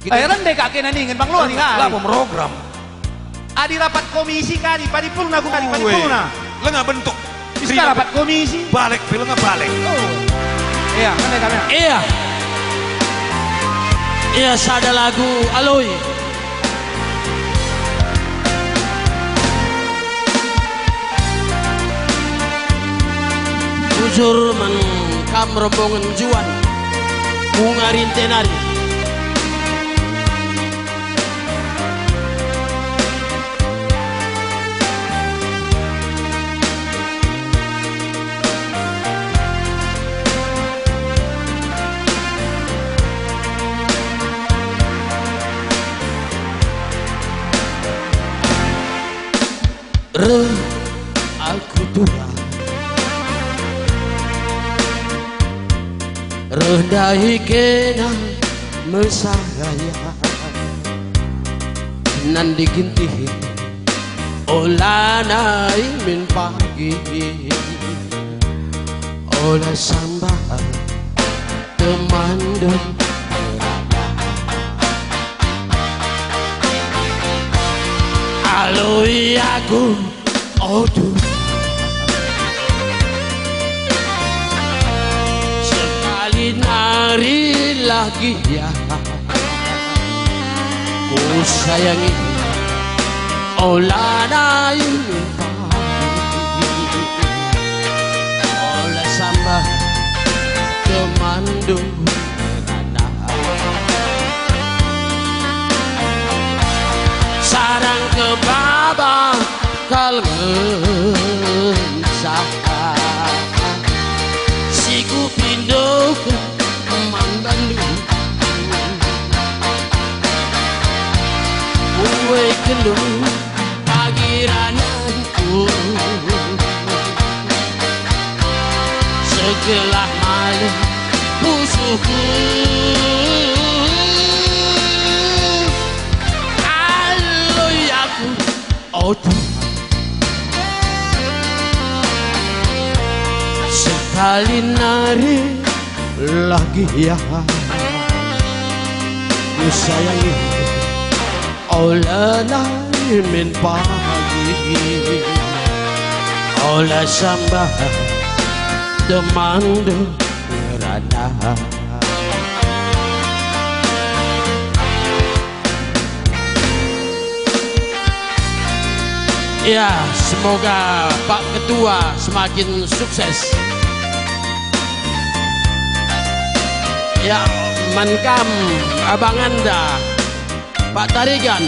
Rendek kakek nani ingin bang lo nih kan? Lah program. Adi rapat komisi kali, paripurna aku kali paripurna. Lah nggak bentuk. Bisa rapat komisi. Balik, filmnya balik. Oh. Iya, kan kami. Iya. Iya, sada lagu Aloy. Jujur man kam rombongan juan bunga rintenari. Aku Tuhan rendai kena mesaraya nan diginti olana min pagi olah sambal teman dong aloi aku Tuh sekali nari lagi ya ku sayangi olana ini olah sambal temandu sarang ke bawah kalensah si ku pindo ke Bandung uwe kendung pagirananku segelah malam musuhku aloy aku Tuhan sekali nari lagi ya ku sayangi oleh min pagi oleh sambah teman rada ya semoga Pak Ketua semakin sukses. Ya, mankam abang Anda, Pak Tarigan.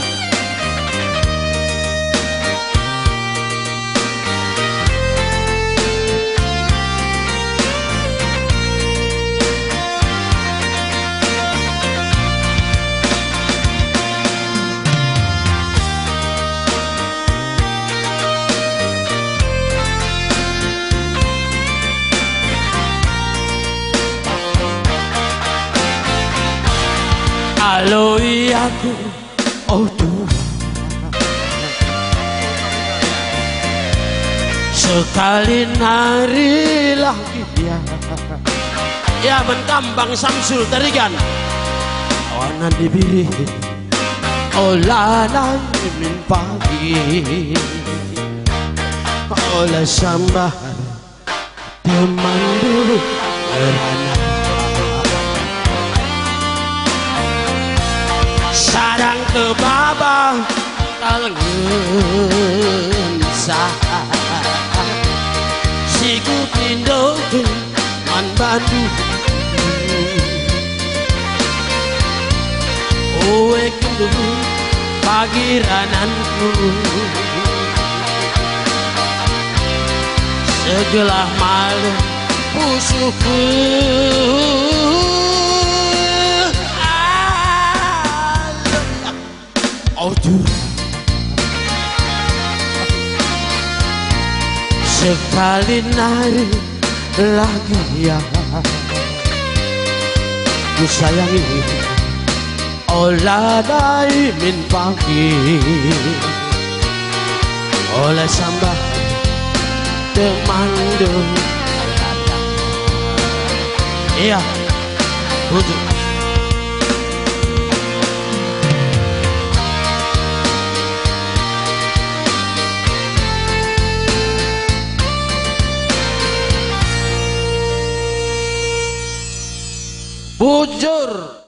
Aloi aku Tuhan sekali nari lagi ya menkambang Samsul Tarigan onan dibiri olah min pagi olah sambah teman dulu sarang ke bawah kalensah si ku pindo ke Bandung uwe kendung pagirananku segelah malam musuhku Tuhan sekali nari lagi ya ku sayangi olah dari min pagi oleh sambah teman dong iya rujuk bujur